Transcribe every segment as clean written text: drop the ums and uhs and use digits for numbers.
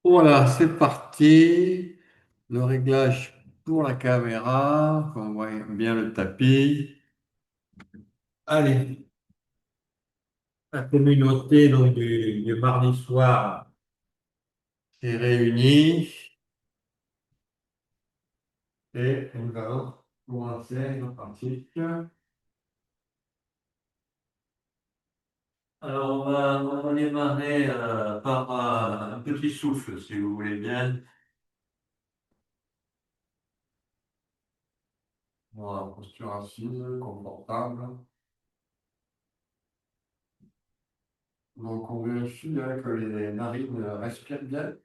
Voilà, c'est parti. Le réglage pour la caméra, qu'on voit bien le tapis. Allez, la communauté donc, du mardi soir est réunie et nous allons commencer notre pratique. Alors, on va démarrer par un petit souffle, si vous voulez bien. Voilà, posture assise, confortable. Donc, on vérifie que les narines respirent bien.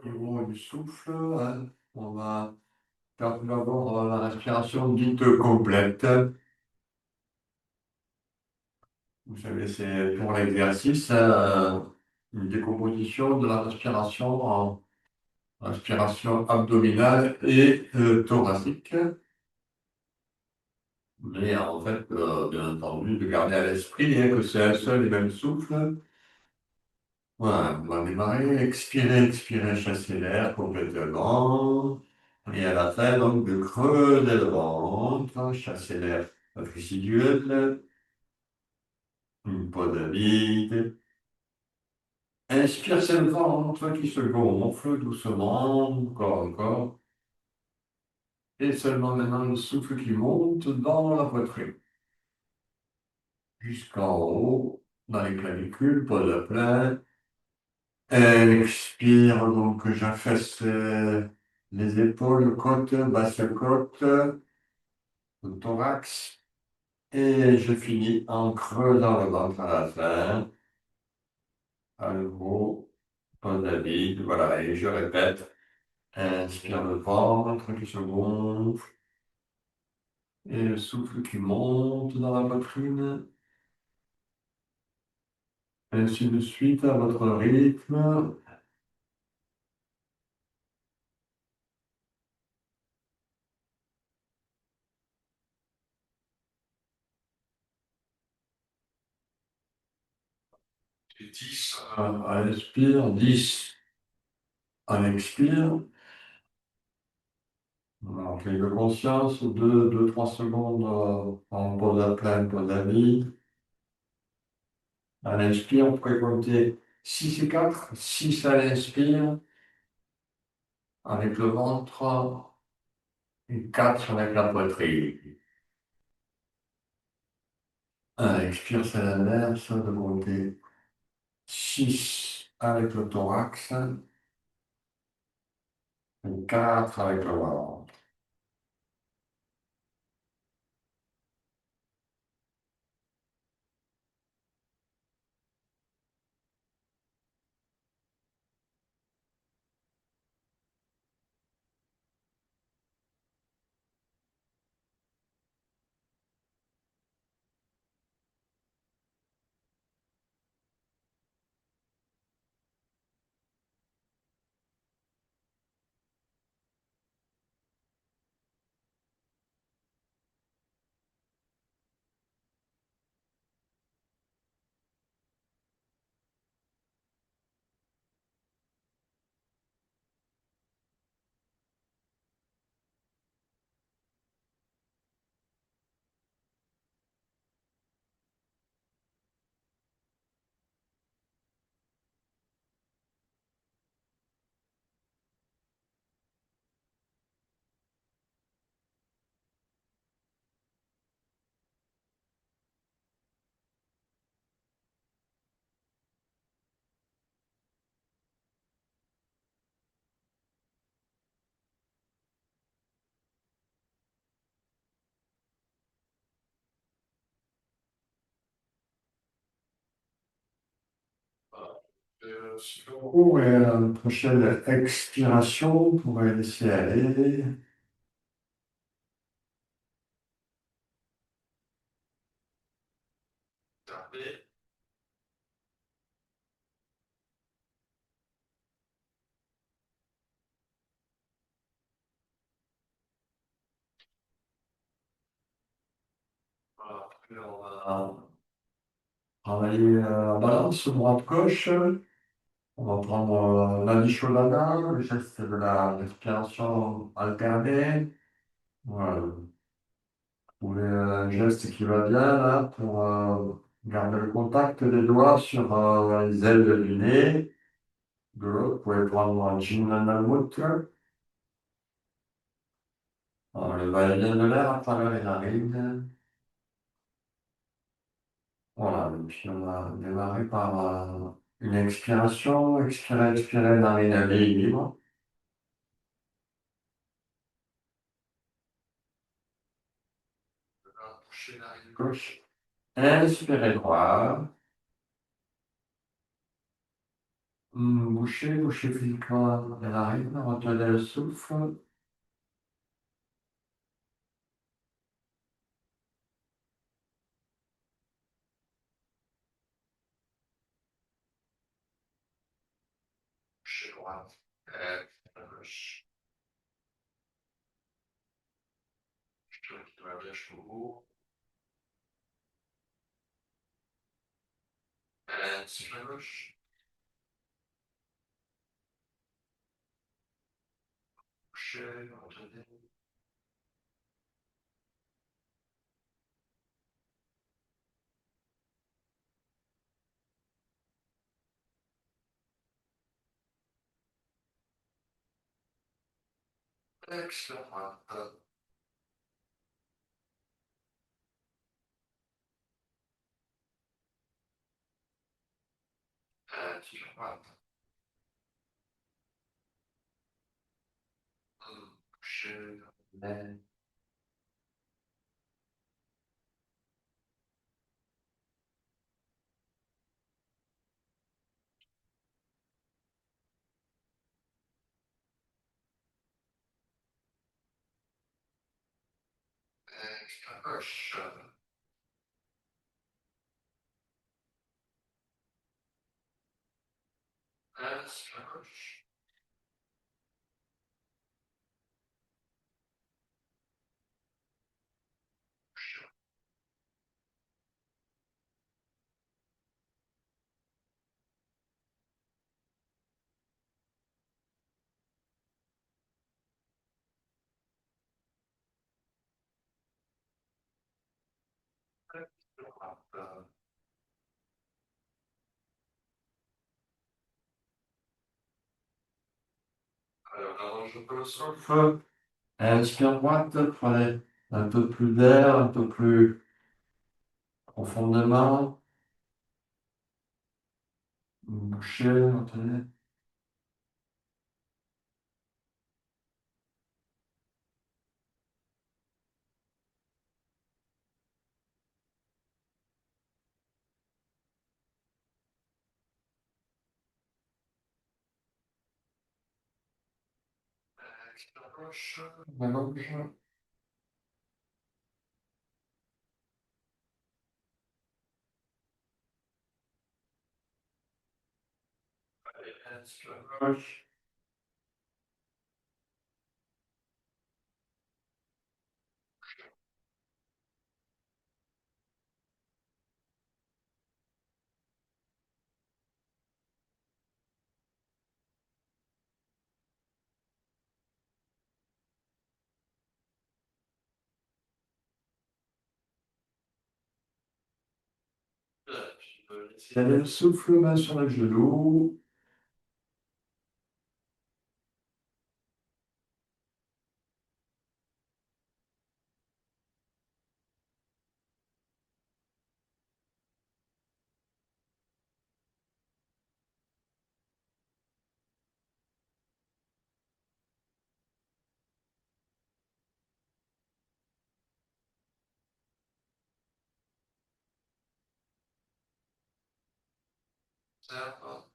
Au niveau du souffle, hein, on va faire tout d'abord la respiration dite complète. Vous savez, c'est pour l'exercice, une décomposition de la respiration en respiration abdominale et thoracique. Mais en fait, bien entendu, de garder à l'esprit que c'est un seul et même souffle. Voilà, on va démarrer. Expirer, expirer, chasser l'air complètement. Et à la fin, donc, de creuser le ventre, chasser l'air résiduel, une pause vide. Inspire, c'est le ventre qui se gonfle doucement, encore, encore. Et seulement maintenant le souffle qui monte dans la poitrine, jusqu'en haut, dans les clavicules, pause à plat. Expire, donc j'affaisse les épaules, côte, basse côte, le thorax. Et je finis en creusant le ventre à la fin. À nouveau, pause à vide. Voilà, et je répète. Inspire le ventre qui se gonfle. Et le souffle qui monte dans la poitrine. Ainsi de suite à votre rythme. Et 10 à l'inspire, 10 à l'expire. Alors, prise de conscience, 2, 3 secondes en pause à plein, pause à vide. À l'inspire, on pourrait compter 6 et 4. 6 à l'inspire, avec le ventre, et 4 avec la poitrine. À l'expire, c'est l'inverse, de compter 6 avec le thorax, et 4 avec le ventre. Merci beaucoup. Et à la prochaine expiration, on pourrait laisser aller. On va travailler balance droite-gauche. On va prendre la Nisholana, le geste de la respiration alternée. Voilà. Trouver un geste qui va bien là pour garder le contact des doigts sur les ailes du nez. De l'autre, vous pouvez prendre un Chinanamut. Le va-et-vient de l'air à travers les narines. Voilà, et puis on va démarrer par une expiration. Expirer, expirer, narine libre. Boucher narine gauche. Inspirez droit. Bouchez, bouchez physiquement les narines. Retenez le souffle. Bouchez droite. Gauche. Je dois bien jusqu'au bout. Inspire gauche. Bouchez, retenez. Expire droite. Inspire droite. Bouchez. Expire gauche. Inspire gauche. Expire droite. Alors, allonge un peu le souffle. Inspire droite, prenez un peu plus d'air, un peu plus profondément. Bouchez, retenez. Expire gauche, main gauche. Inspire gauche. Laissez aller le souffle, main sur le genou. Observe.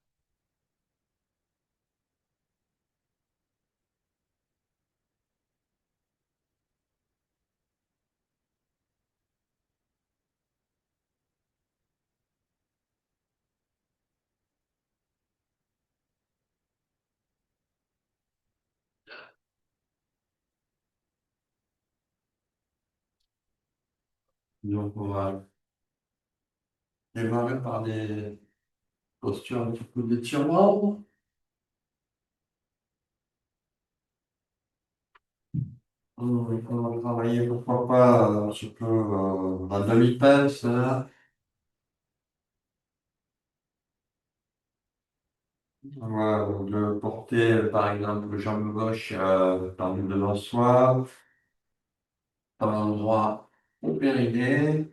Donc, on va démarrer par des postures un petit peu d'étirement. On va travailler, pourquoi pas, un petit peu la demi-pince, là. Voilà, donc de porter, par exemple, le jambe gauche par devant soi, par l'endroit au périnée.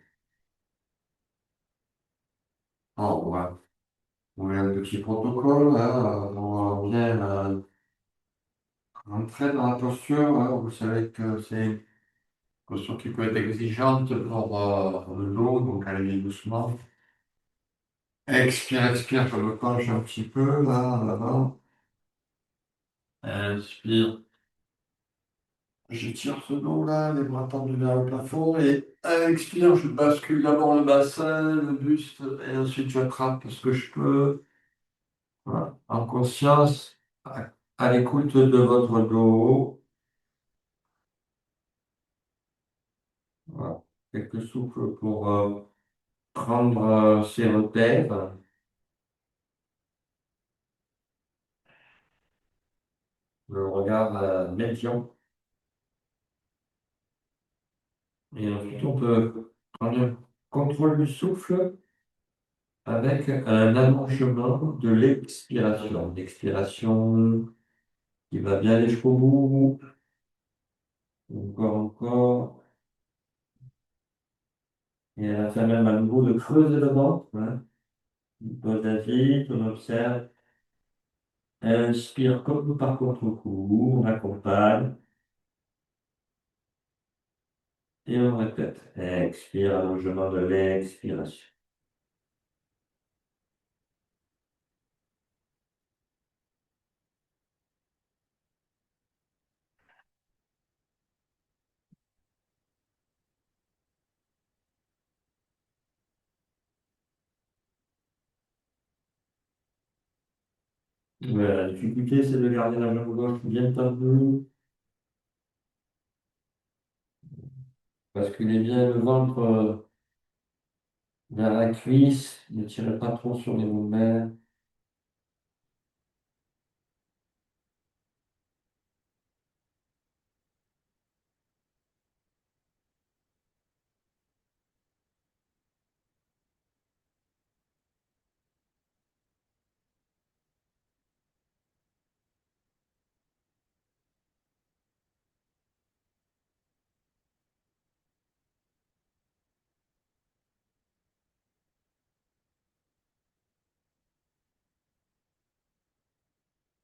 On va trouver un petit protocole, hein, on va bien rentrer dans la posture, hein. Vous savez que c'est une posture qui peut être exigeante pour le dos, donc allez doucement. Expire, expire, je me penche un petit peu, là, en avant. Inspire, j'étire ce dos-là, les bras tendus vers le plafond. Et expire, je bascule d'abord le bassin, le buste, et ensuite j'attrape ce que je peux. Voilà. En conscience, à l'écoute de votre dos. Voilà. Quelques souffles pour prendre ses repères, le regard méfiant. Et ensuite, on peut prendre le contrôle du souffle avec un allongement de l'expiration. L'expiration qui va bien aller jusqu'au bout. Encore, encore. Et à la fin même, à nouveau, de creuser le ventre, hein. On pose la vite, on observe. Inspire comme par contre-coup, on accompagne. Et on répète. Expire, allongement de l'expiration. La difficulté, c'est de garder la jambe gauche bien tendue. Basculez bien le ventre vers la cuisse. Ne tirez pas trop sur les mollets.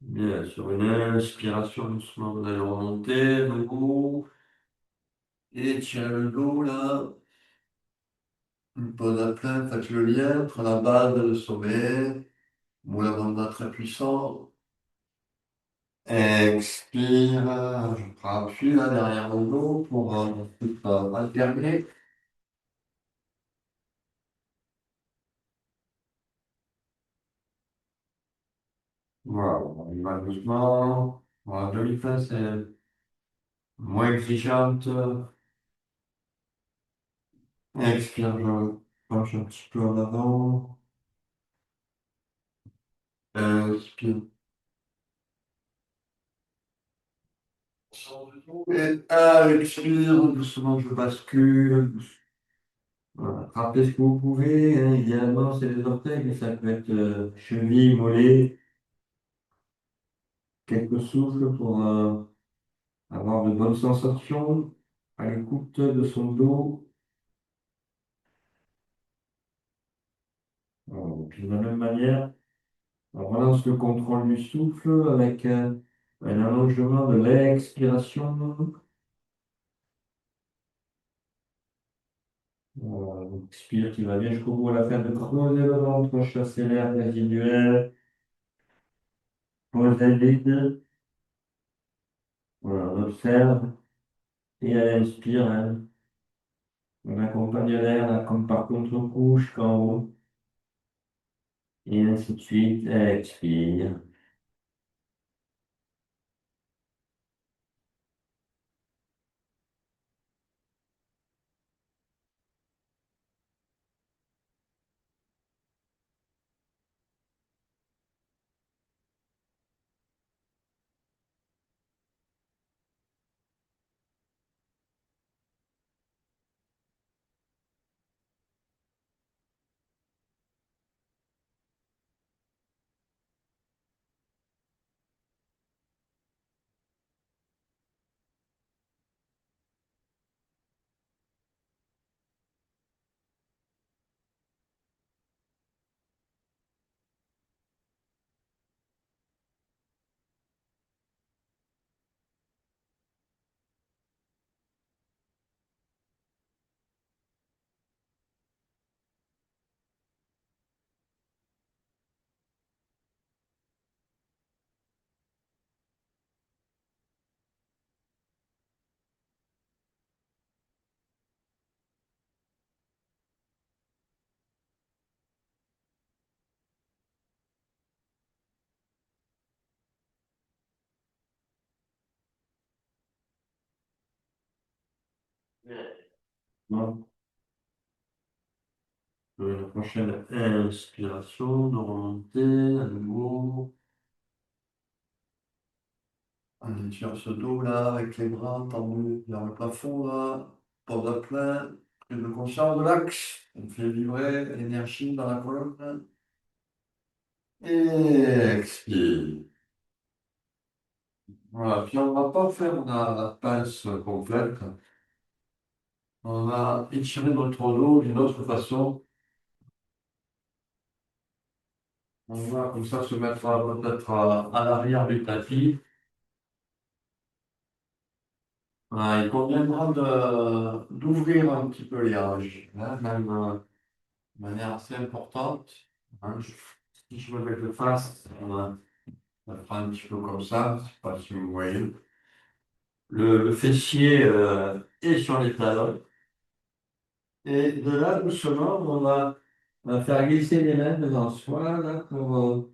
Bien, sur une inspiration, doucement, vous allez remonter le dos. Et tirez le dos, là. Une pause à plat, faites le lien entre la base et le sommet. Moulin ventre très puissant. Expire, je prends appui là derrière mon dos pour alterner. Voilà, on y va doucement. Voilà, demi-fin, c'est moins exigeante. Expire, je penche un petit peu en avant. Inspire. Et expire, doucement, je bascule. Voilà. Rappelez ce que vous pouvez, hein. Idéalement, c'est les orteils, mais ça peut être cheville, mollet. Quelques souffles pour avoir de bonnes sensations à l'écoute de son dos. Puis de la même manière, on relance le contrôle du souffle avec un allongement de l'expiration. Expire qui va bien jusqu'au bout à la fin de creuser le ventre, chasser l'air résiduel, poser le vide. Voilà, on observe et elle inspire, hein. On accompagne l'air là, comme par contre-couche qu'en haut. Et ainsi de suite. Expire. Non. La prochaine inspiration, de remonter à nouveau. On étire ce dos là, avec les bras tendus vers le plafond là. Pose à plein. Prise de conscience de l'axe. On fait vibrer l'énergie dans la colonne. Et expire. Voilà. Puis on ne va pas faire la pince complète. On va étirer notre dos d'une autre façon. On va comme ça se mettre peut-être à l'arrière du tapis. Voilà, il conviendra d'ouvrir un petit peu les hanches, hein, même de manière assez importante. Hein. Si je me mets de face, on va faire un petit peu comme ça, je ne sais pas si vous voyez. Le fessier est sur les talons. Et de là, doucement, on va faire glisser les mains devant soi là, pour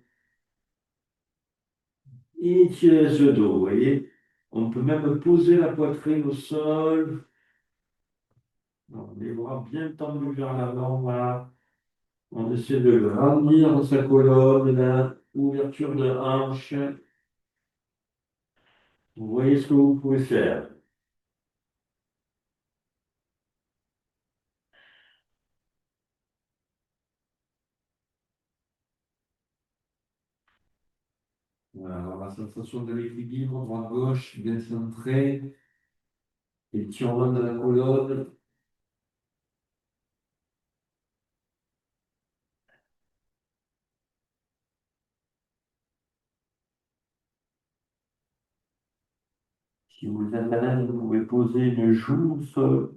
étirer ce dos. Vous voyez? On peut même poser la poitrine au sol. Non, les bras bien tendus vers l'avant, voilà. On essaie de grandir sa colonne, la ouverture de hanche. Vous voyez ce que vous pouvez faire. Voilà, alors la sensation de l'équilibre, droite-gauche, bien centré, étirement de la colonne. Si vous êtes à l'aise, vous pouvez poser une joue au sol.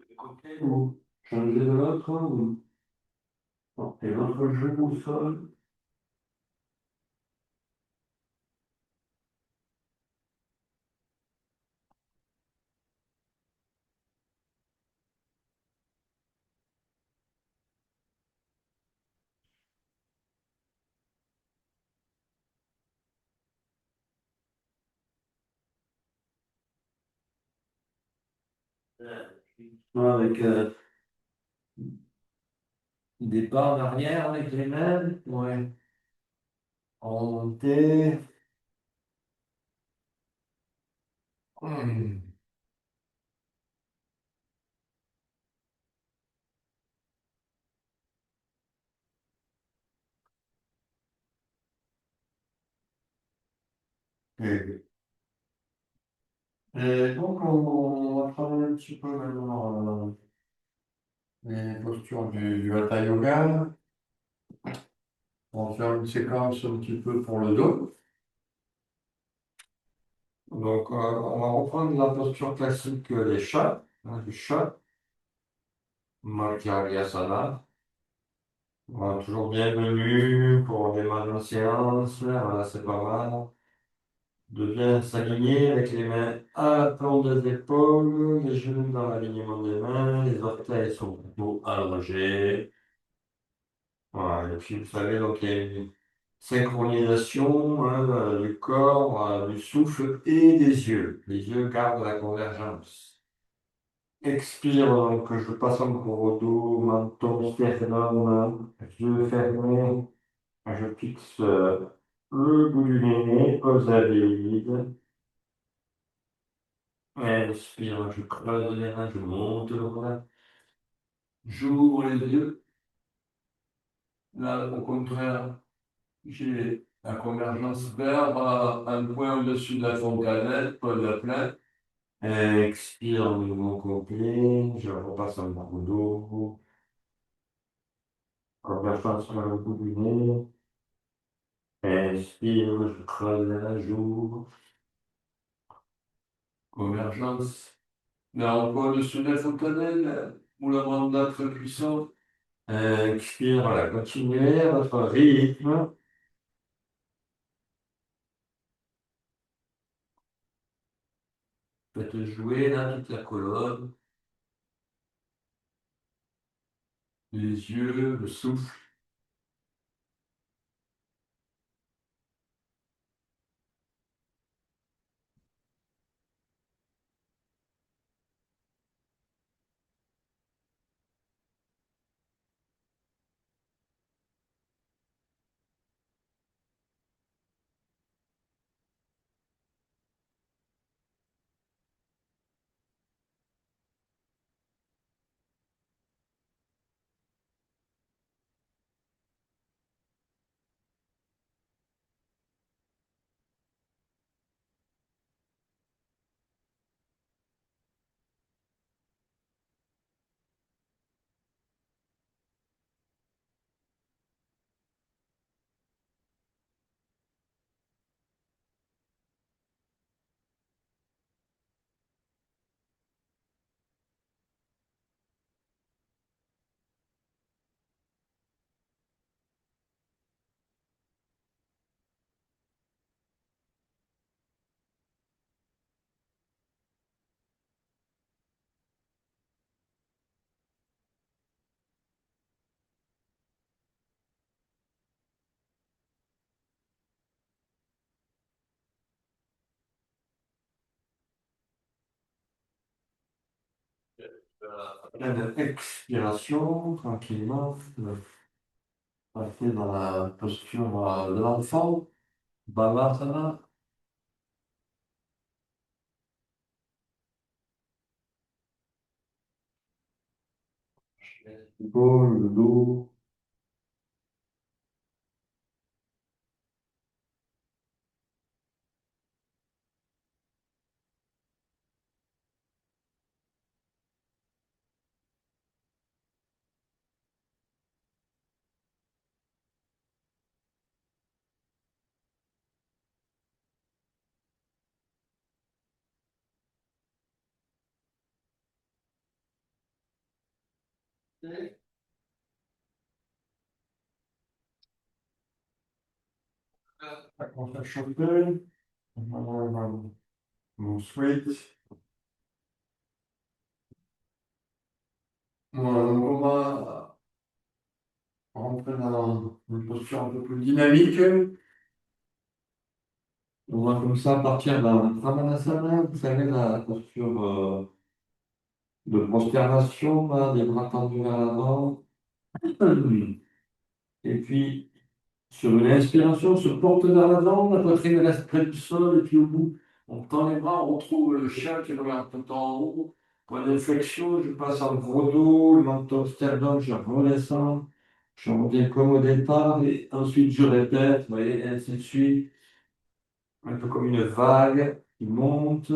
De côté, ou changer de l'autre, ou portez l'autre joue au sol. Avec des pas en arrière avec les mains. Ouais. Remonter. Hmm. Et, et donc, on va travailler un petit peu maintenant les postures du Hatha Yoga. On va faire une séquence un petit peu pour le dos. Donc, on va reprendre la posture classique des chats, hein, du chat, Marjaryasana. Voilà, toujours bienvenue pour démarrer une séance. Voilà, c'est pas mal. De bien s'aligner avec les mains à fond des épaules, les genoux dans l'alignement des mains, les orteils sont plutôt allongés. Voilà, et puis vous savez, donc il y a une synchronisation hein, du corps, du souffle et des yeux. Les yeux gardent la convergence. Expire, donc je passe encore au dos, menton, sternum, yeux fermés. Je fixe le bout du nez, pose la vide. Inspire, je creuse les reins, je monte le bras. J'ouvre les yeux. Là, au contraire, j'ai la convergence vers un point au-dessus de la fontanelle, pose à plat. Expire, mouvement complet. Je repasse un coup d'eau. Convergence sur le bout du nez. Inspire, je creuse les reins, j'ouvre. Convergence. Là, on peut au-dessus de la fontanelle, ou la bande très puissante. Expire, voilà, continuez à votre rythme. Faites jouer là toute la colonne, les yeux, le souffle. Pleine expiration, tranquillement, passer dans la posture de l'enfant. Bavasana. L'épaule, le dos. On va chauffer. Mon switch. On va rentrer dans une posture un peu plus dynamique. On va comme ça partir d'un Pramanasana, vous savez, la posture de prosternation, là, des bras tendus vers l'avant. Et puis, sur une inspiration, on se porte vers l'avant, la poitrine reste près du sol, et puis au bout, on tend les bras, on retrouve le chien qui regarde tout en haut. Point d'inflexion, je passe en gros dos, le menton sternum, je redescends, je reviens comme au départ, et ensuite je répète, vous voyez, et ainsi de suite. Un peu comme une vague qui monte,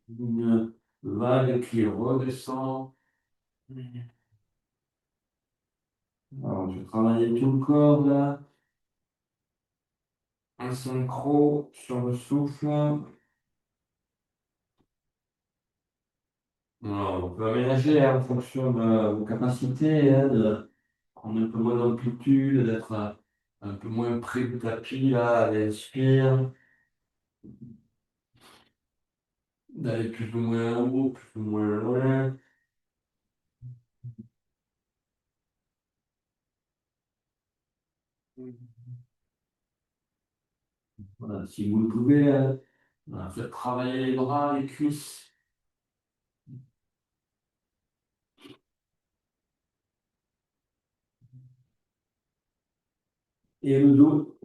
une vague qui redescend. Alors, je vais travailler tout le corps là, un synchro sur le souffle. Alors, on peut aménager en fonction de vos capacités, hein, de prendre un peu moins d'amplitude, d'être un peu moins près du tapis là, à l'inspire, d'aller plus ou moins haut, plus ou moins loin. Voilà, si vous le pouvez, voilà, faites travailler les bras, les cuisses. Et le dos.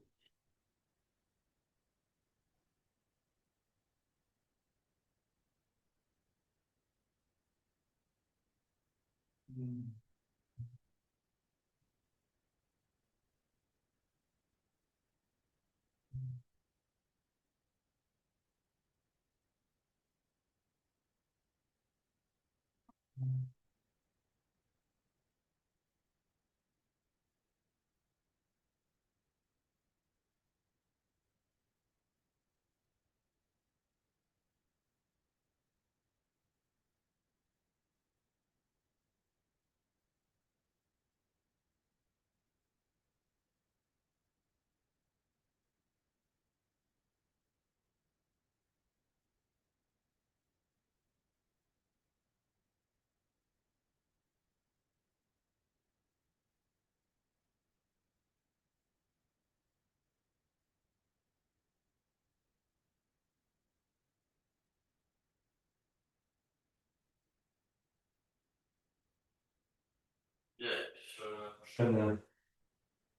prochaine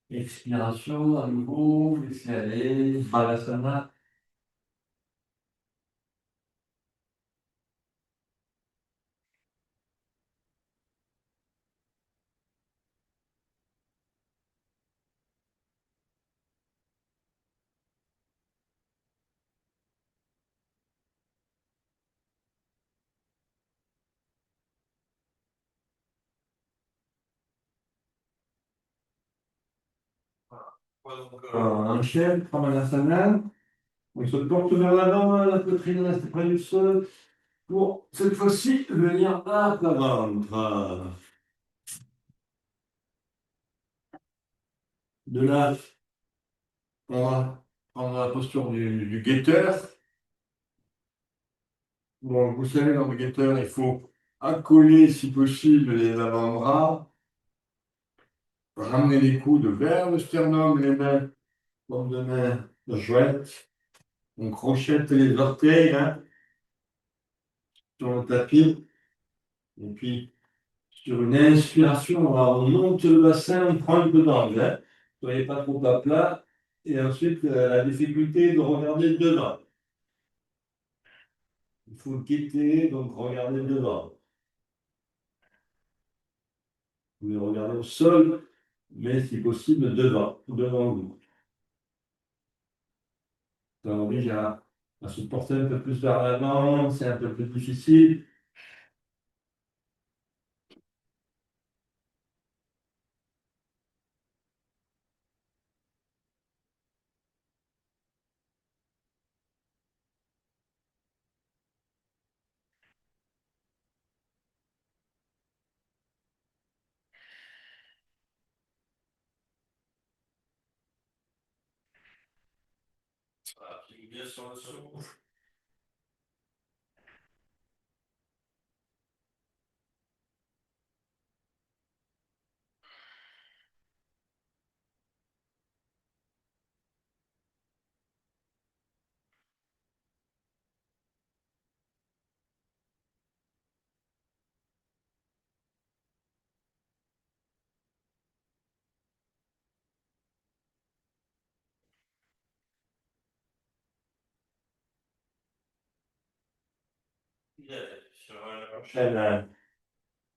expiration à nouveau, laissez aller, Balasana. Enchaîne, Pramanasana. On se porte vers l'avant, la poitrine reste près du sol. Pour cette fois-ci, venir à plat ventre. De là, on va prendre la posture du guetteur. Donc, vous savez, dans le guetteur, il faut accoler, si possible, les avant-bras, ramener les coudes vers le sternum, les mains comme de main de chouette. On crochette les orteils hein, sur le tapis. Et puis, sur une inspiration, on monte le bassin, on prend un peu d'angle. Hein. Soyez pas trop à plat. Et ensuite, la difficulté de regarder devant. Il faut guetter, donc regarder devant. Vous pouvez regarder au sol, mais si possible devant vous. Ça oblige à se porter un peu plus vers l'avant, c'est un peu plus difficile. Appuie bien sur le souffle. Sur la prochaine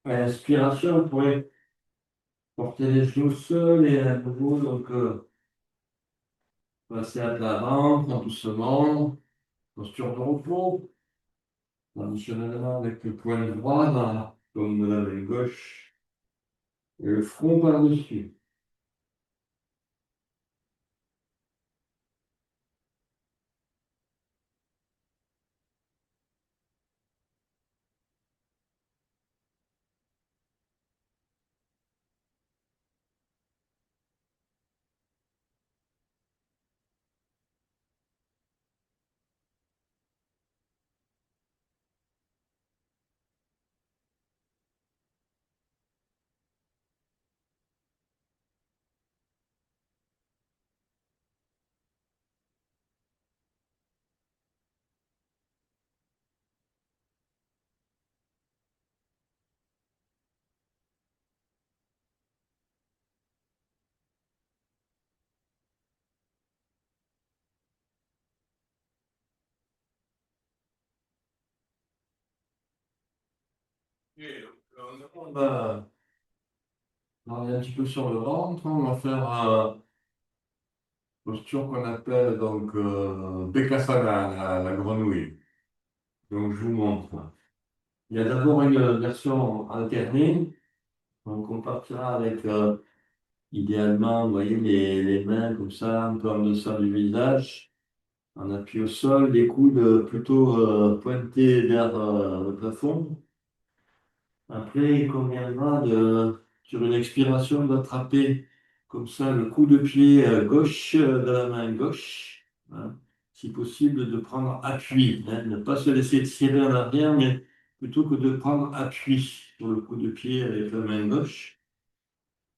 inspiration, vous pourrez porter les genoux au sol et à nouveau, donc, passer à plat ventre doucement, posture de repos, traditionnellement avec le poing droit comme de la main gauche et le front par-dessus. Et on va aller un petit peu sur le ventre, on va faire posture qu'on appelle donc Bekasana, la grenouille. Donc je vous montre. Il y a d'abord une version alternée. Donc on partira avec idéalement, vous voyez, les mains comme ça, un peu en deçà du visage, en appui au sol, les coudes plutôt pointés vers le plafond. Après, il conviendra sur une expiration d'attraper comme ça le coup de pied gauche de la main gauche. Hein. Si possible, de prendre appui, hein, ne pas se laisser tirer en arrière, mais plutôt que de prendre appui sur le coup de pied avec la main gauche.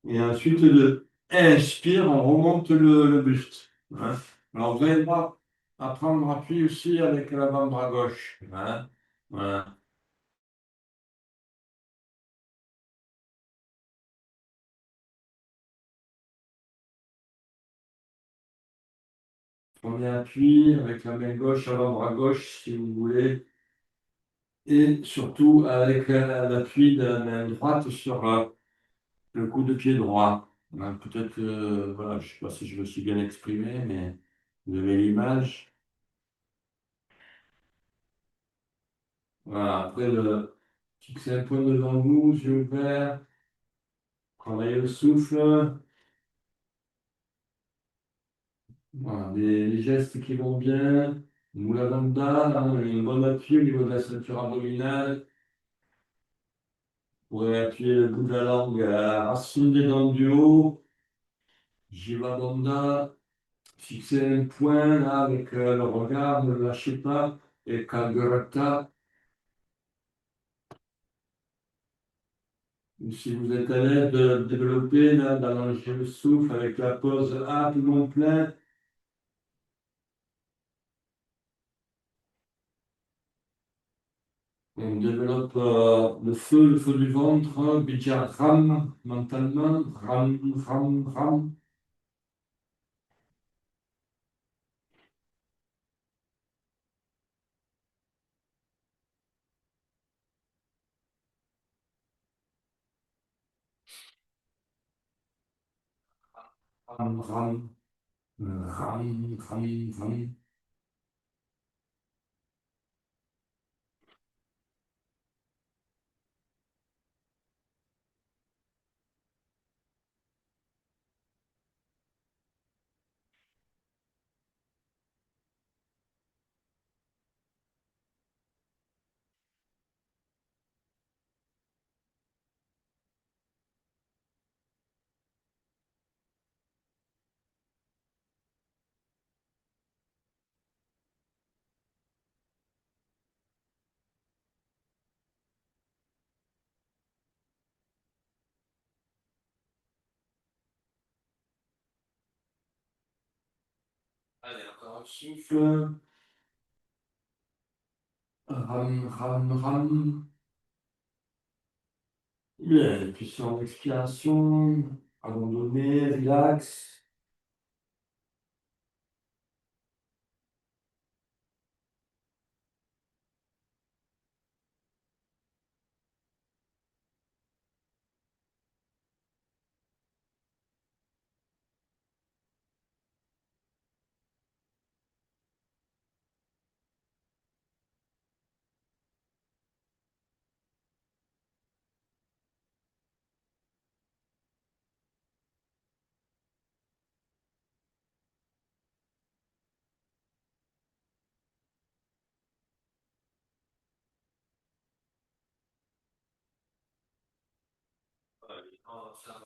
Et ensuite, de inspire, on remonte le buste. Hein. Alors, vous allez voir à prendre appui aussi avec l'avant-bras gauche. Hein. Voilà. Premier appui avec la main gauche, avant-bras gauche, si vous voulez. Et surtout avec l'appui de la main droite sur le coup de pied droit. Peut-être que, voilà, je ne sais pas si je me suis bien exprimé, mais vous avez l'image. Voilà, après, fixez un point devant vous, yeux ouverts, travaillez le souffle. Voilà, des gestes qui vont bien. Mula Bandha, hein, une bonne appui au niveau de la ceinture abdominale. Vous pourrez appuyer le bout de la langue à la racine des dents du haut. Jiva Bandha. Fixez un point là avec le regard, ne le lâchez pas. Et Kagurata. Si vous êtes à l'aise de développer, là, d'allonger le souffle avec la pause A, poumon plein. On développe le feu du ventre, Bija Ram, mentalement, Ram, Ram, Ram. Ram, ram, ram, ram, ram. Allez, encore un souffle. Ram, ram, ram. Bien, puis sur l'expiration, abandonner, relax.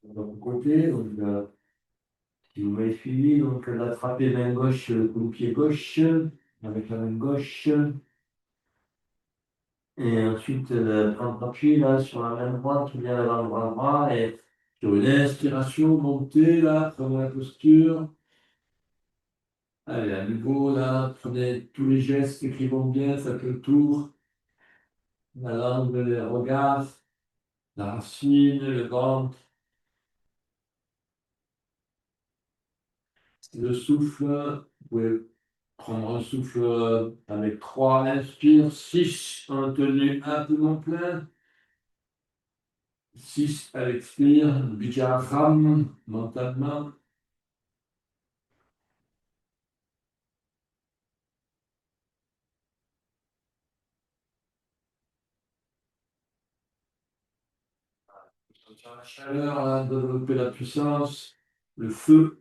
De l'autre côté, donc, si vous m'avez suivi, donc d'attraper main gauche, le pied gauche, avec la main gauche. Et ensuite, prendre appui là sur la main droite, bien l'avant-bras droit. Et sur une inspiration, montez là, prenez la posture. Allez, à nouveau là, prenez tous les gestes qui vont bien, faites le tour. La langue, le regard, la racine, le ventre, le souffle. Vous pouvez prendre un souffle avec 3 inspire, 6 en tenue un poumon plein, 6 à l'expire, Bikram, mentalement. Sentir la chaleur, hein, développer la puissance, le feu.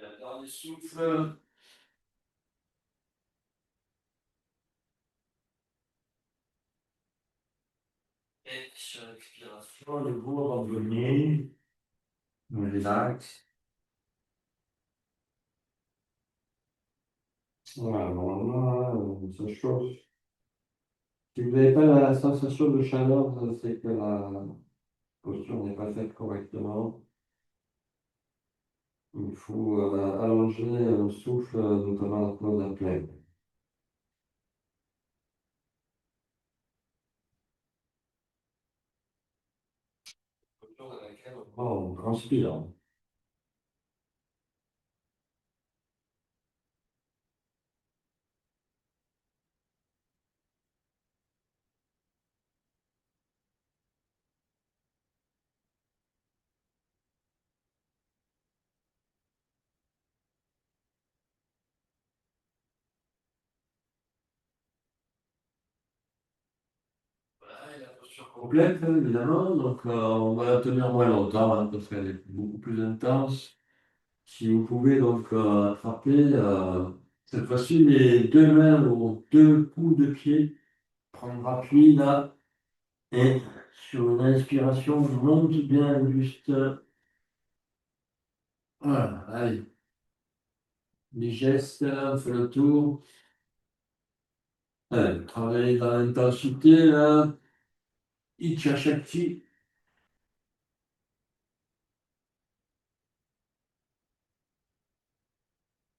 Dernier souffle. Et sur l'expiration, le bout abandonné. On relaxe. Voilà, voilà, ça chauffe. Si vous n'avez pas la sensation de chaleur, c'est que la posture n'est pas faite correctement. Il faut allonger le souffle, notamment la close à pleine. Posture dans laquelle on transpire. Voilà, et la posture complète, hein, évidemment. Donc, on va la tenir moins longtemps, hein, parce qu'elle est beaucoup plus intense. Si vous pouvez donc attraper cette fois-ci les deux mains aux deux coups de pied, prendre appui là, et sur une inspiration, je monte bien le buste. Voilà, allez, les gestes, on fait le tour. Allez, travaillez dans l'intensité là, Icha Shakti.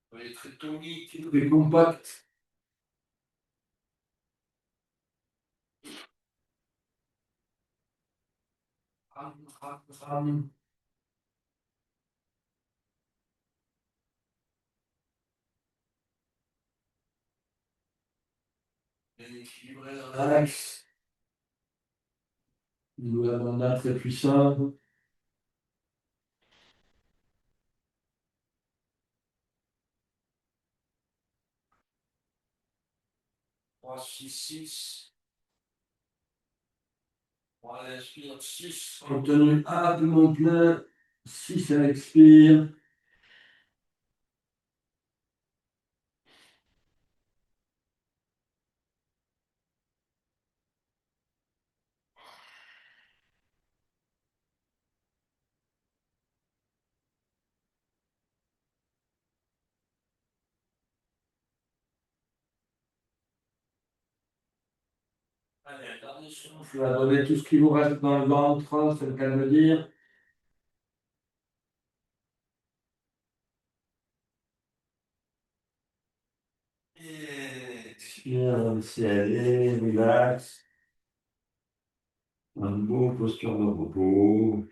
Soyez très tonique, très compact. Ram, ram, ram. Bien équilibré dans l'axe. Nous avons un très puissant. 3, 6, 6. On inspire 6. Contenu A, poumon plein. 6 à l'expire. Allez, dernier souffle. Donnez tout ce qui vous reste dans le ventre, c'est le cas de le dire. Et expire, laissez aller, relax. Un beau posture de repos.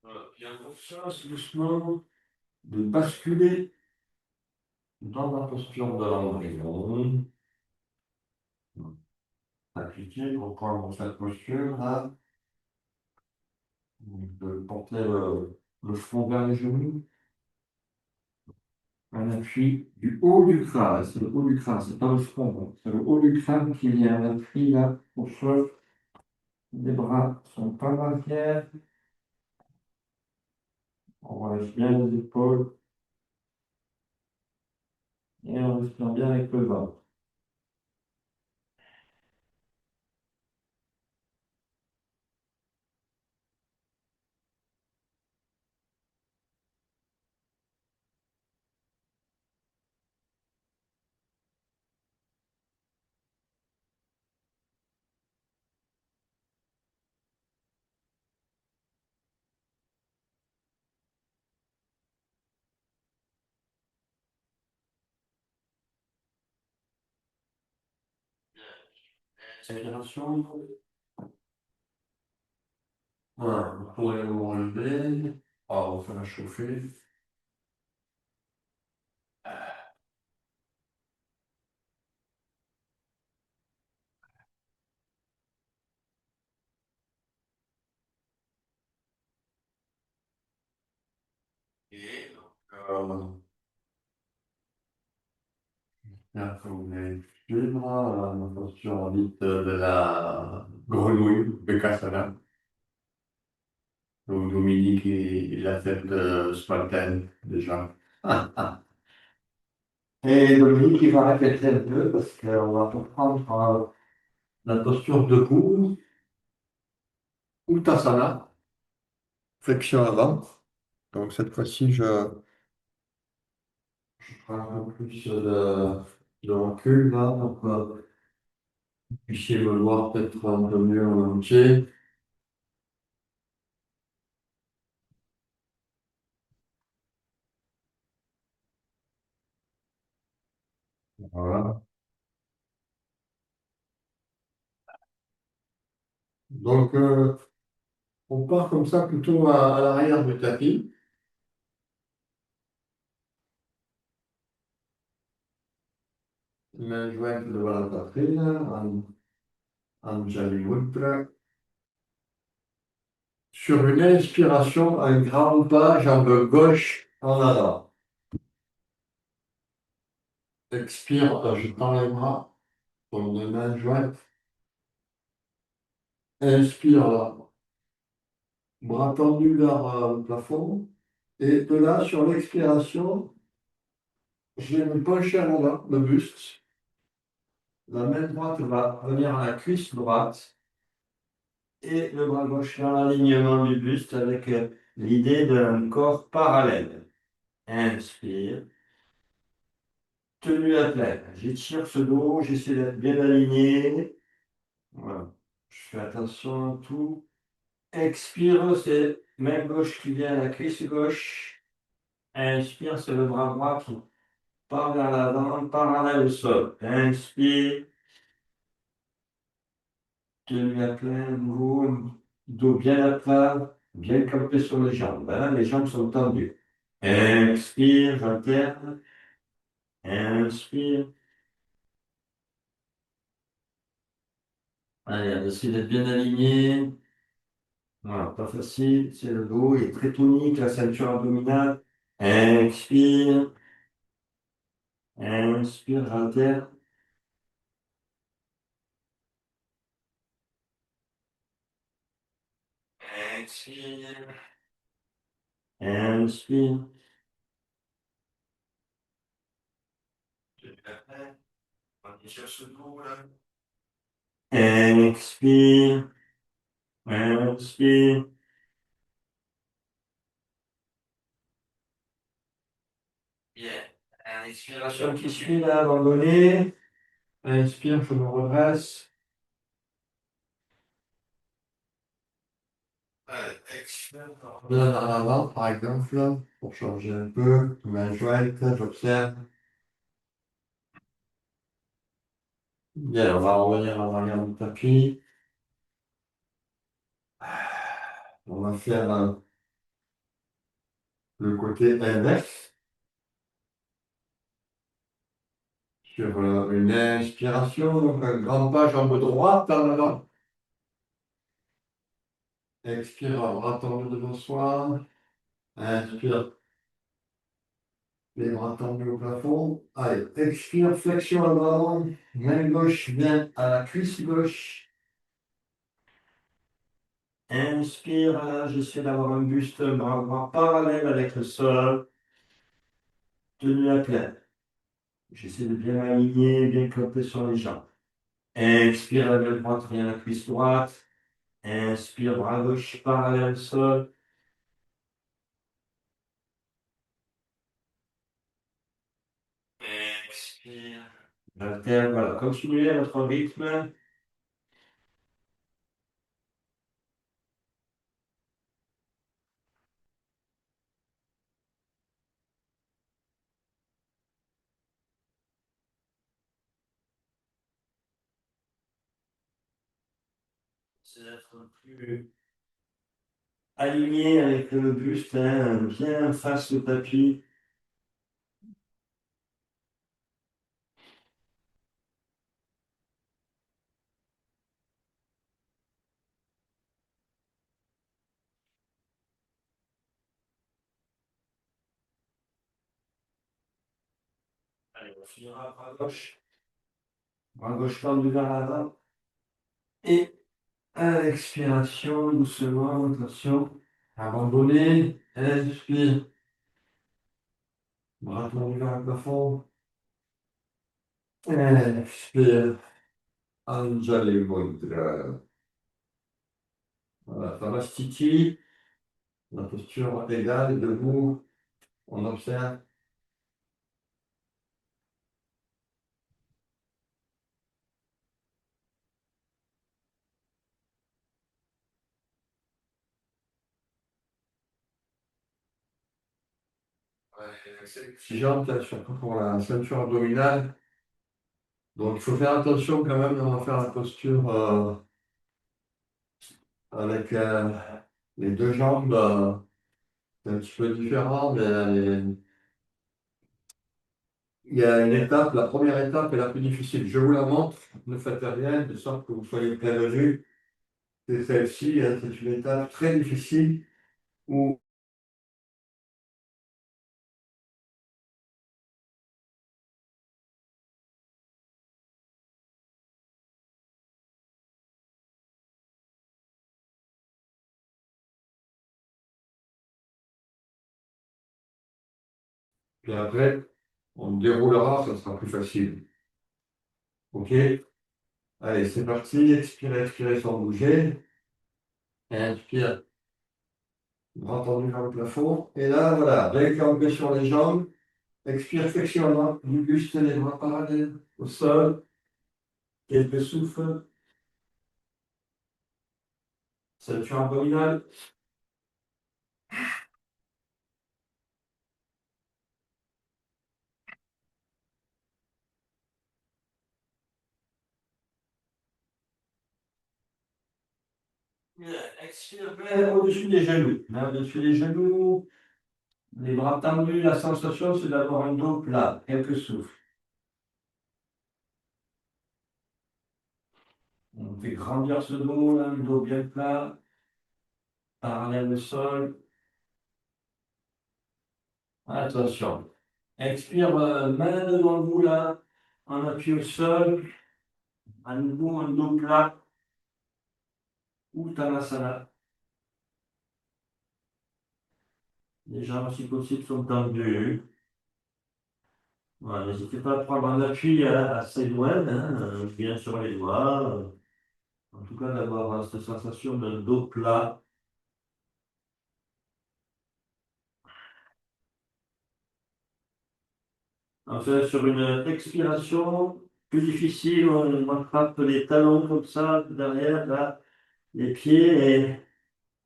Voilà, bien conscience, doucement, de basculer dans la posture de l'embryon. Appliquer pour prendre cette posture là. De porter le front vers les genoux. Un appui du haut du crâne. C'est le haut du crâne, c'est pas le front. C'est le haut du crâne qui vient. Un appui là au sol. Les bras sont pas en arrière. On relâche bien les épaules. Et on respire bien avec le ventre. Inspiration. Voilà, vous pourrez le relever. On va faire chauffer. Et donc, là, vous allez suivre la posture dite de la grenouille de Cassala. Donc, Dominique, il a fait ce matin déjà. Et Dominique, il va répéter un peu parce qu'on va reprendre la posture debout, Uttasana, flexion avant. Donc, cette fois-ci, je prends un peu plus de recul là, donc vous puissiez me voir peut-être un peu mieux en entier. Voilà. Donc, on part comme ça plutôt à l'arrière du tapis. Main jointe devant la poitrine, en Jali Mudra. Sur une inspiration, un grand pas, jambe gauche en avant. Expire, je tends les bras, comme les mains jointes. Inspire, là, bras tendus vers le plafond. Et de là, sur l'expiration, je vais me pencher en avant, le buste. La main droite va venir à la cuisse droite et le bras gauche dans l'alignement du buste avec l'idée d'un corps parallèle. Inspire. Tenue à pleine. J'étire ce dos, j'essaie d'être bien aligné. Voilà. Je fais attention à tout. Expire, c'est main gauche qui vient à la cuisse gauche. Inspire, c'est le bras droit qui part vers l'avant, parallèle au sol. Inspire, tenue à plein, nouveau, dos bien à plat, bien campé sur les jambes. Hein, les jambes sont tendues. Expire, j'alterne. Inspire. Allez, on essaie d'être bien aligné. Voilà, pas facile, c'est le dos, il est très tonique, la ceinture abdominale. Expire, inspire, j'alterne. Expire, inspire. On est sur ce dos là. Expire, inspire. Bien. Expiration qui suit là, abandonné. Inspire, je me redresse. Allez, expire. Là, vers l'avant, par exemple, pour changer un peu. Main jointe, j'observe. Bien, on va revenir en arrière du tapis. On va faire le côté inverse sur une inspiration, donc un grand pas, jambe droite en avant. Expire, bras tendus devant soi. Inspire, les bras tendus au plafond. Allez, expire, flexion avant. Main gauche vient à la cuisse gauche. Inspire, là, j'essaie d'avoir un buste, bras droit parallèle avec le sol. Tenue à plein. J'essaie de bien aligner, bien camper sur les jambes. Expire, la main droite vient à la cuisse droite. Inspire, bras gauche parallèle au sol. Expire. J'alterne, voilà. Continuez à votre rythme. C'est d'être plus aligné avec le buste, hein, bien face au tapis. Allez, on finira bras gauche. Bras gauche tendu vers l'avant. Et à l'expiration, doucement, attention. Abandonner. Inspire. Bras tendu vers le plafond. Expire. Anjali Mudra. Voilà, Samastiti. La posture égale, debout. On observe. Ouais, c'est exigeante, hein, surtout pour la ceinture abdominale. Donc, il faut faire attention quand même on va faire la posture avec les deux jambes. C'est un petit peu différent, mais il y a une étape, la première étape est la plus difficile. Je vous la montre, ne faites rien, de sorte que vous soyez prévenus. C'est celle-ci, hein, c'est une étape très difficile où, puis après, on déroulera, ça sera plus facile. OK? Allez, c'est parti. Expirez, expirez sans bouger. Inspire, bras tendu vers le plafond. Et là, voilà, récamper sur les jambes. Expire, flexion du buste, les bras parallèles au sol. Quelques souffles. Ceinture abdominale. Expire vers au-dessus des genoux. Là, au-dessus des genoux, les bras tendus. La sensation, c'est d'avoir un dos plat. Quelques souffles. On fait grandir ce dos, là, le dos bien plat, parallèle au sol. Attention. Expire, main devant vous, là, en appui au sol. À nouveau, un dos plat. Uttanasana. Les jambes, si possible, sont tendues. Voilà, n'hésitez pas à prendre un appui assez loin, hein, bien sur les doigts. En tout cas, d'avoir cette sensation d'un dos plat. Enfin, sur une expiration plus difficile, on attrape les talons comme ça, derrière, là, les pieds, et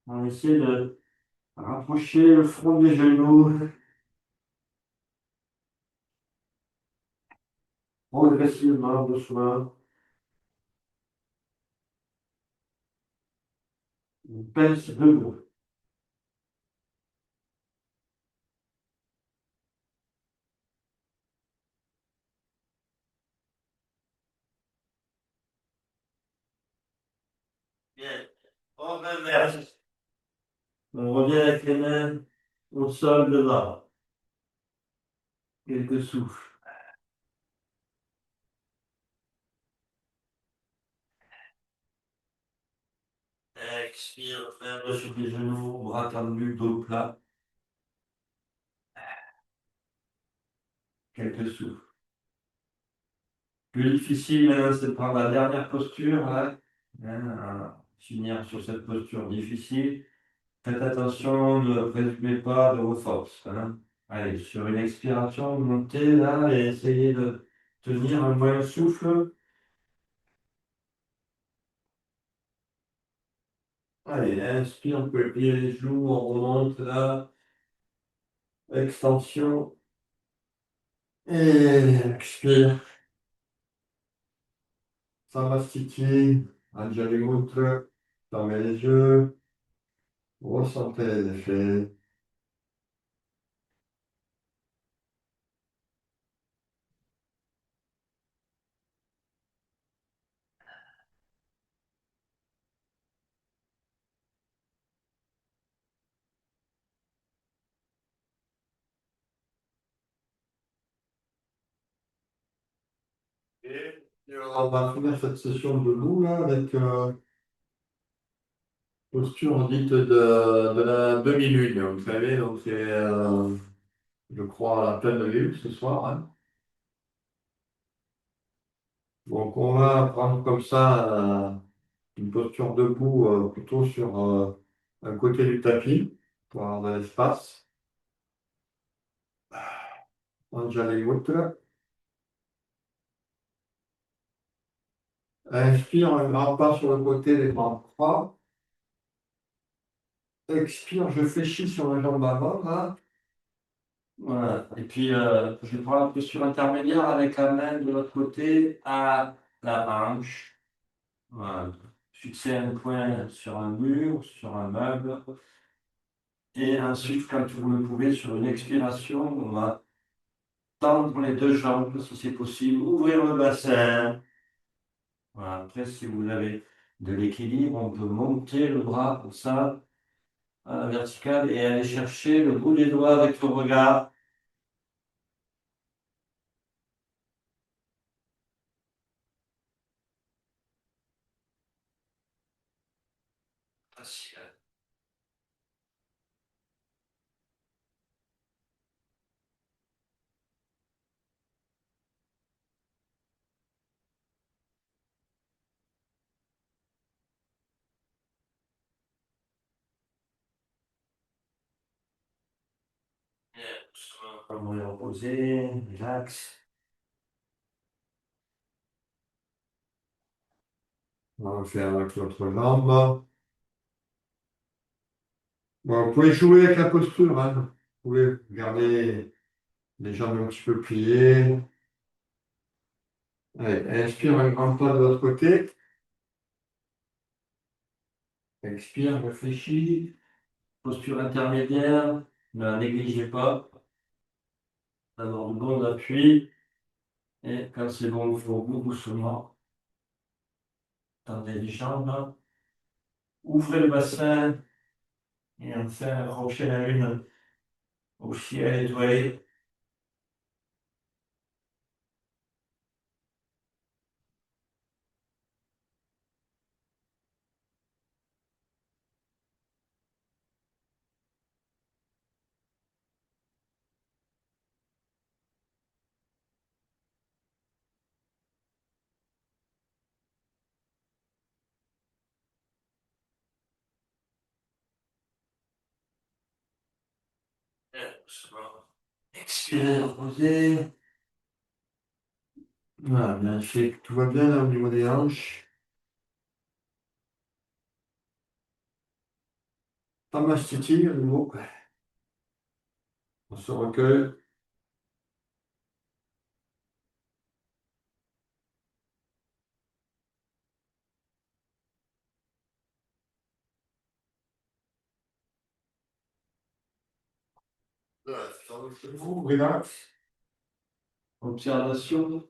on essaie de rapprocher le front des genoux. Progressivement, doucement. On pince debout. Bien. On inverse. On revient avec les mains au sol devant. Quelques souffles. Expire, main sur les genoux, bras tendus, dos plat. Quelques souffles. Plus difficile maintenant, c'est de prendre la dernière posture, là. Finir sur cette posture difficile. Faites attention, ne présumez pas de vos forces, hein. Allez, sur une expiration, montez là et essayez de tenir un moyen souffle. Allez, inspire, on peut plier les genoux, on remonte là. Extension. Et expire. Samastiti. Anjali Mudra. Fermez les yeux. Ressentez les effets. Et on va finir cette session debout là avec posture dite de la demi-lune. Vous savez, donc c'est, je crois, à la pleine lune ce soir, hein. Donc on va prendre comme ça une posture debout plutôt sur un côté du tapis pour avoir de l'espace. Anjali. Inspire un grand pas sur le côté, les bras croix. Expire, je fléchis sur la jambe avant, là. Voilà. Et puis, je prends la posture intermédiaire avec la main de l'autre côté à la hanche. Voilà. Fixer un point sur un mur, sur un meuble. Et ensuite, quand vous le pouvez, sur une expiration, on va tendre les deux jambes, si c'est possible. Ouvrir le bassin. Voilà. Après, si vous avez de l'équilibre, on peut monter le bras comme ça, à la verticale, et aller chercher le bout des doigts avec le regard. Facile. Bien, doucement, comme on est reposé, relax. On va faire avec l'autre jambe. Bon, vous pouvez jouer avec la posture, hein. Vous pouvez garder les jambes un petit peu pliées. Allez, inspire un grand pas de l'autre côté. Expire, réfléchis. Posture intermédiaire, ne la négligez pas. D'abord de bons appuis. Et quand c'est bon, il faut doucement. Tendez les jambes. Ouvrez le bassin. Et enfin, accrochez la lune au ciel étoilé. Bien, doucement. Expirez, reposez. Voilà, bien fait. Tout va bien là au niveau des hanches. Pas mastiti à nouveau. On se recueille. Voilà, vous, relax. Observation.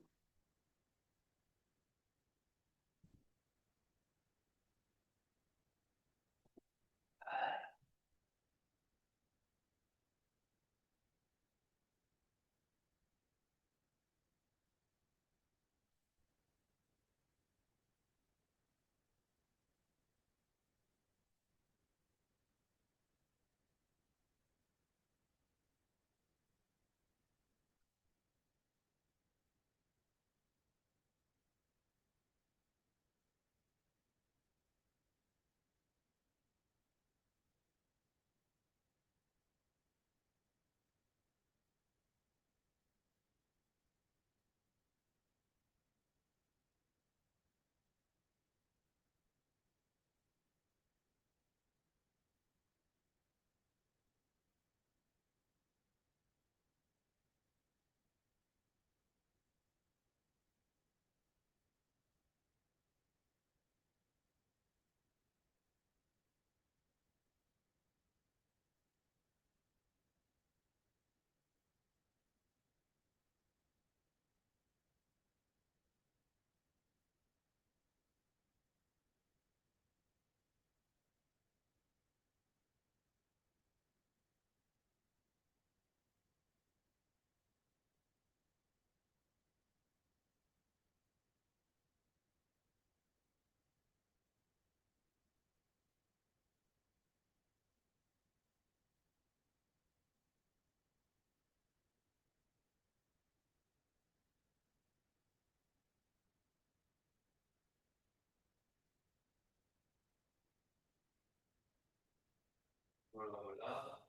Voilà, voilà.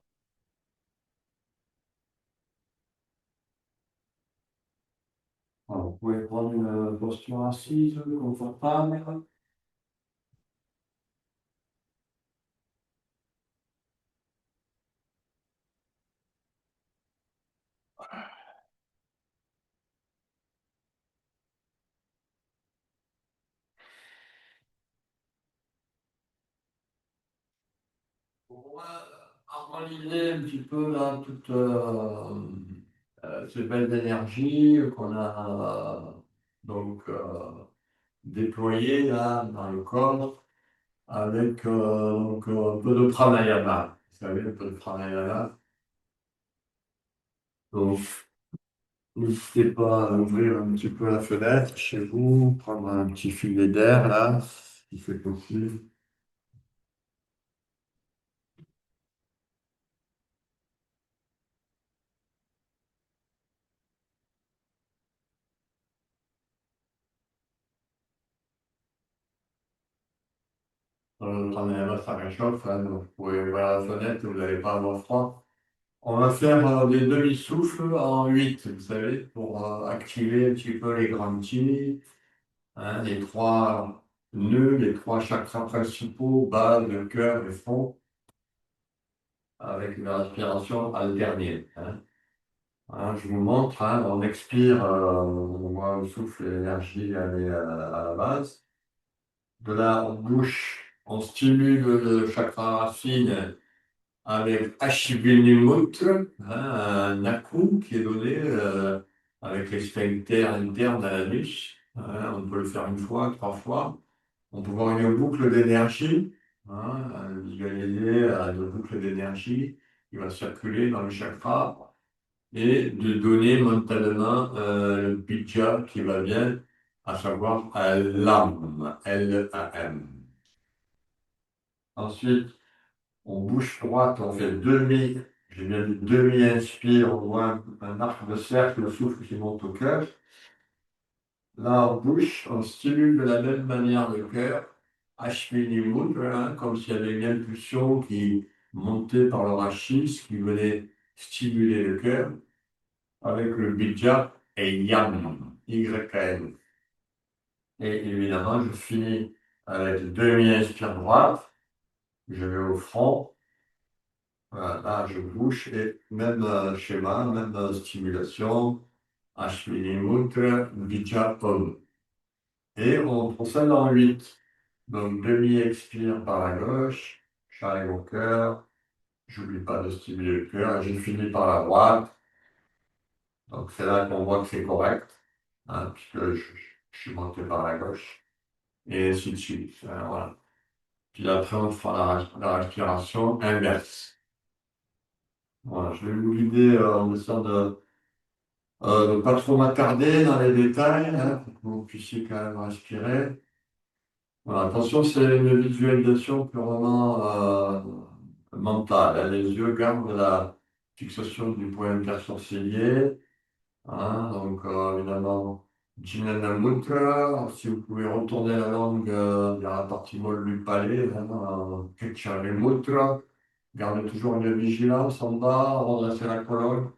Alors, vous pouvez prendre une posture assise, confortable. Pour harmoniser un petit peu là, toute cette belle énergie qu'on a donc déployée là dans le corps avec donc, un peu de pranayama. Vous savez, un peu de pranayama. Donc, n'hésitez pas à ouvrir un petit peu la fenêtre chez vous, prendre un petit filet d'air là, si c'est possible. Le pranayama, ça réchauffe, hein, donc vous pouvez ouvrir la fenêtre, vous n'allez pas avoir froid. On va faire des demi-souffles en 8, vous savez, pour activer un petit peu les grands chi, hein, les trois nœuds, les trois chakras principaux, base, le cœur et fond, avec une respiration alternée. Hein. Hein, je vous montre, hein, on expire, on voit le souffle et l'énergie aller à la base. De là, on bouche, on stimule le chakra racine avec Ashwini-mudra, hein, un naku qui est donné avec les sphincters internes à la nuque. Hein, on peut le faire une fois, trois fois. On peut voir une boucle d'énergie, hein, visualiser une boucle d'énergie qui va circuler dans le chakra et de donner mentalement le bija qui va bien, à savoir l'âme, L-A-M. Ensuite, on bouche droite, on fait demi, j'ai bien dit demi-inspire, on voit un arc de cercle, le souffle qui monte au cœur. Là, on bouche, on stimule de la même manière le cœur, Ashwini Mudra, hein, comme s'il y avait une impulsion qui montait par le rachis, qui venait stimuler le cœur, avec le bija et Yam, Y-M. Et évidemment, je finis avec demi-inspire droite, je vais au front. Voilà, là, je bouge et même schéma, même stimulation, Ashwini Mudra, Bija Om. Et on procède en 8. Donc, demi-expire par la gauche, j'arrive au cœur, j'oublie pas de stimuler le cœur, et j'ai fini par la droite. Donc, c'est là qu'on voit que c'est correct, hein, puisque je suis monté par la gauche, et ainsi de suite. Voilà. Puis après, on fera la respiration inverse. Voilà, je vais vous guider en essayant de ne pas trop m'attarder dans les détails, hein, pour que vous puissiez quand même respirer. Voilà, attention, c'est une visualisation purement mentale, hein. Les yeux gardent la fixation du point intersourcilier. Hein, donc, évidemment, Jnana Mudra. Si vous pouvez retourner la langue vers la partie molle du palais, hein, Kechari Mudra. Gardez toujours une vigilance en bas, redressez la colonne.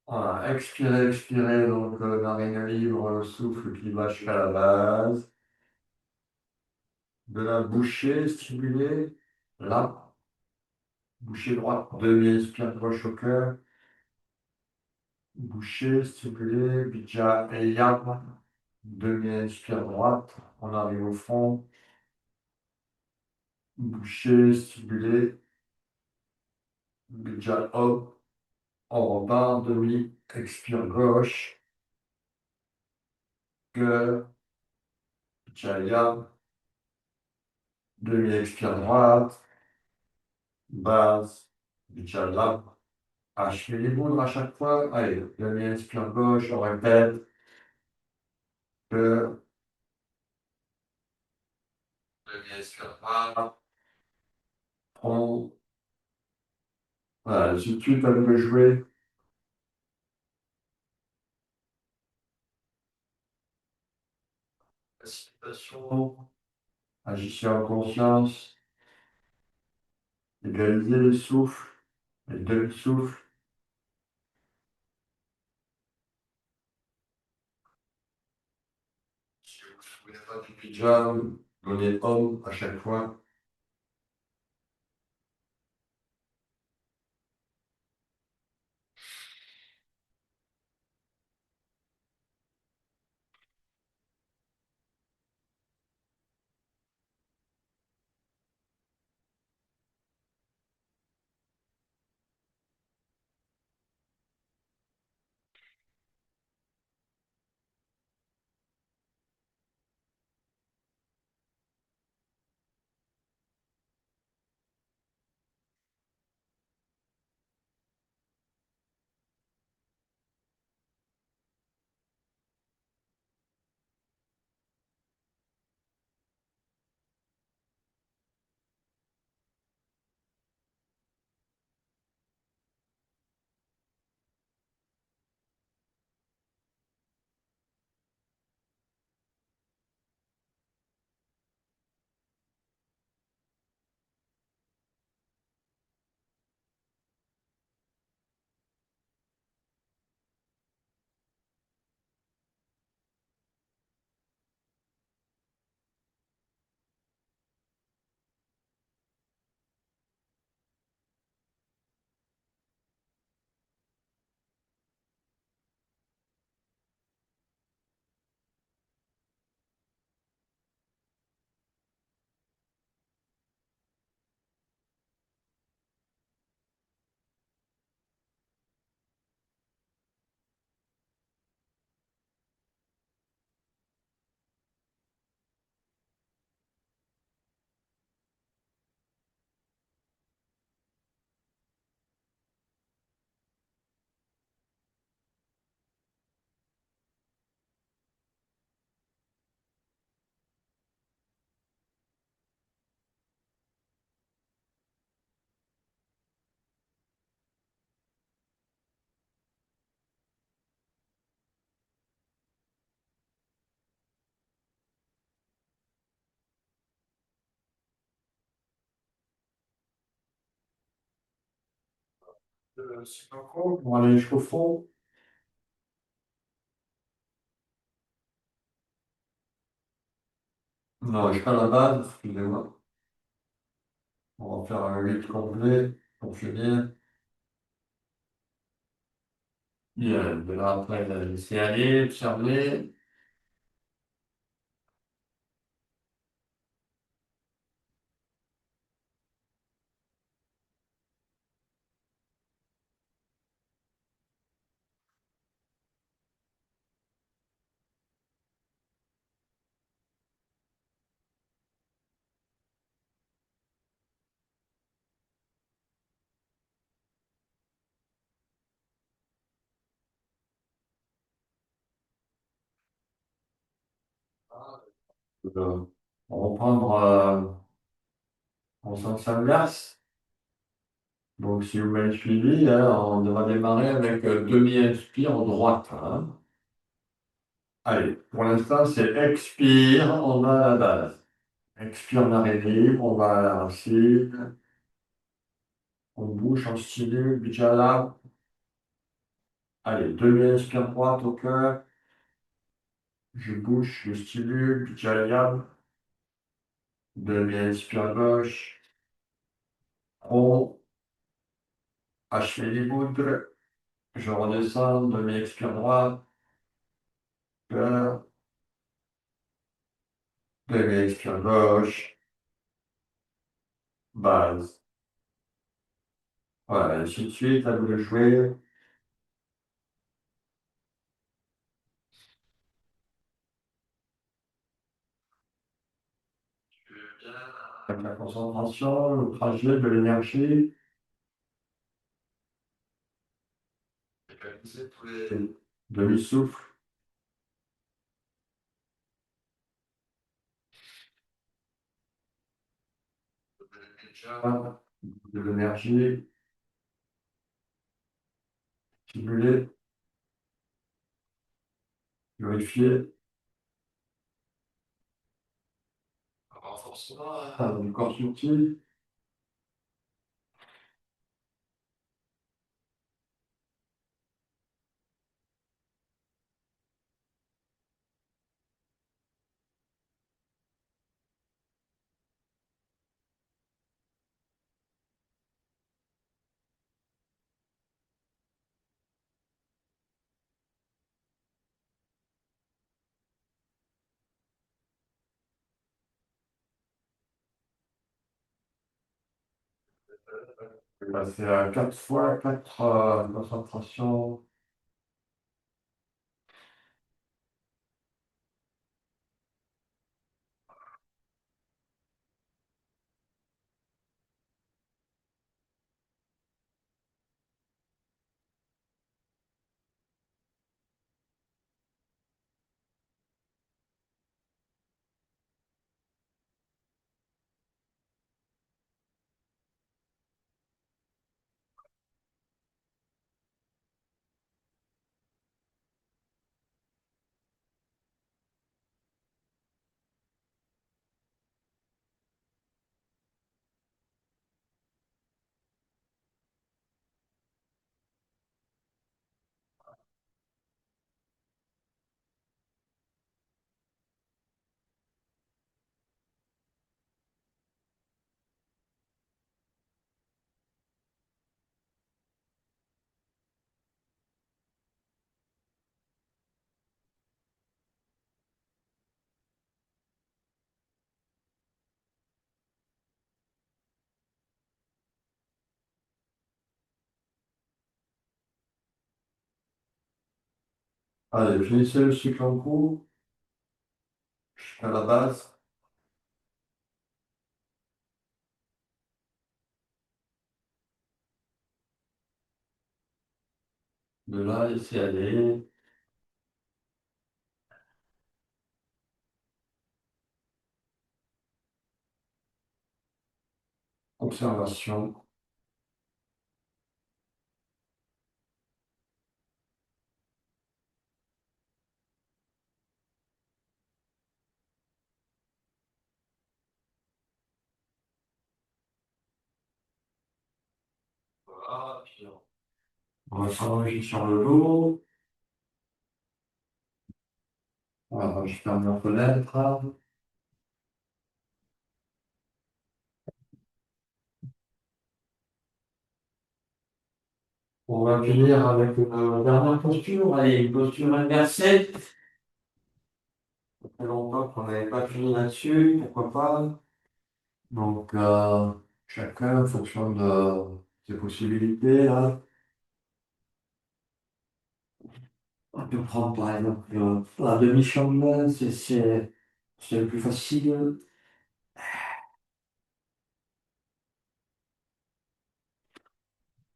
Voilà, expirez, expirez, donc narine libre, le souffle qui va jusqu'à la base. De la bouchée stimulée, là, bouchée droite, demi-inspire gauche au cœur. Bouchée stimulée, bija et yam, demi-inspire droite, on arrive au fond. Bouchée stimulée, bija hop, on repart, demi-expire gauche, cœur, bija yam, demi-expire droite, base, bija lam. Je fais les boules à chaque fois. Allez, demi-inspire gauche, on répète. Cœur, demi-inspire droite, front. Voilà, si tu peux jouer, respiration, agissez en conscience. égaliser le souffle, le demi-souffle. Si vous ne vous souvenez pas du pyjama, donnez homme à chaque fois. C'est pas trop pour aller jusqu'au fond. Non, jusqu'à la base, excusez-moi. On va faire un 8 complet pour finir. Bien, de là après, laisser aller, observer. On va reprendre en sens inverse. Donc, si vous m'avez suivi, hein, on va démarrer avec demi-inspire en droite, hein. Allez, pour l'instant, c'est expire, on va à la base. Expire, on arrive libre, on va à la racine. On bouge, on stimule, Bijala. Allez, demi-inspire droite au cœur. Je bouge, je stimule, Bijala. Demi-inspire gauche. Rond. Achever les boucles. Je redescends, demi-expire droite. Cœur. Demi-expire gauche. Base. Voilà, ainsi de suite, à vous de jouer. Avec la concentration, le trajet de l'énergie. Réaliser tous les demi-souffles. De l'énergie. Stimuler. Purifier. Renforcement du corps subtil. J'ai passé à 4 fois 4 concentrations. Allez, finissez le cycle en cours jusqu'à la base. De là, laissez aller. Observation. Voilà, puis on va s'allonger sur le dos. Voilà, je ferme la fenêtre. On va finir avec une dernière posture. Allez, une posture inversée. Ça fait longtemps qu'on n'avait pas fini là-dessus, pourquoi pas. Donc, chacun en fonction de ses possibilités, là. On peut prendre par exemple la demi-chambre, c'est le plus facile.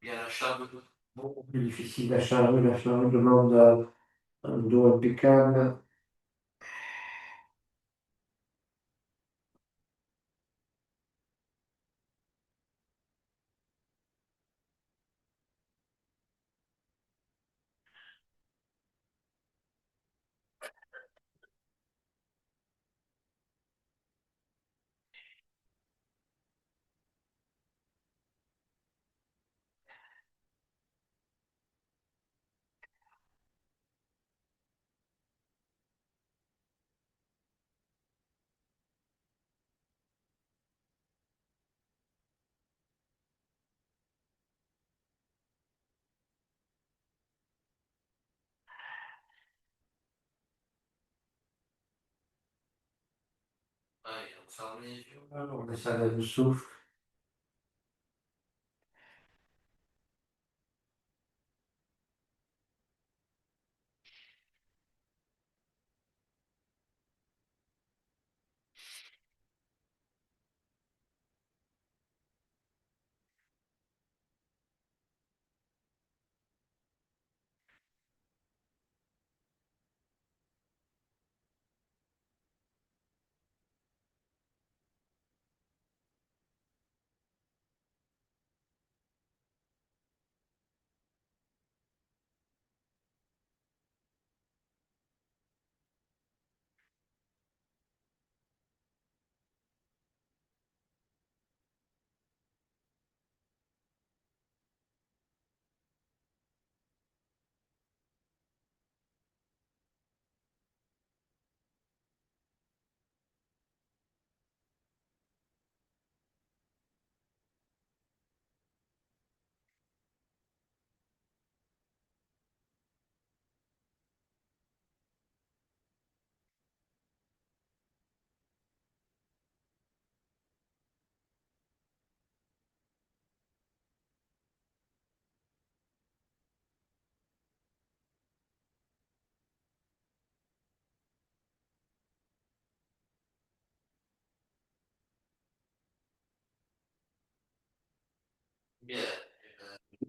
Bien la charge, beaucoup plus difficile la charge demande un dos impeccable. Allez, on ferme les yeux, on laisse aller le souffle.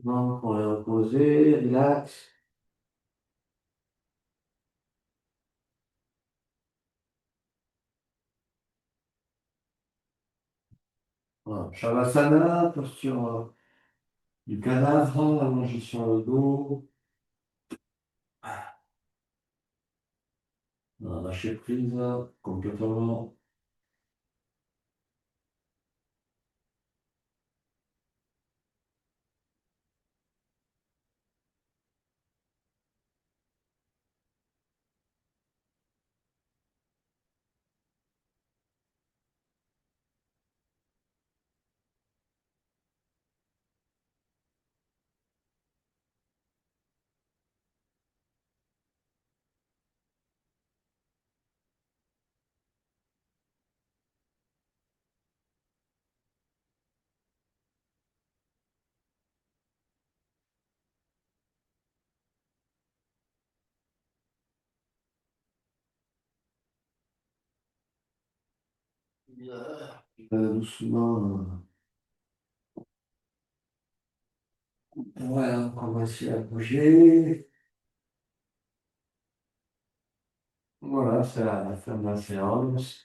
Donc, on est reposé, relax. Voilà. Shavasana, posture du cadavre, allongé sur le dos. Voilà, lâcher prise complètement. Doucement. Voilà, on commence à bouger. Voilà, c'est la fin de la séance.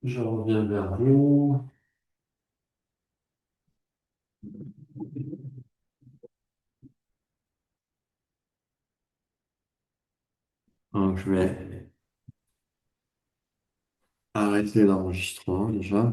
Je reviens vers vous. Donc, je vais arrêter l'enregistrement déjà.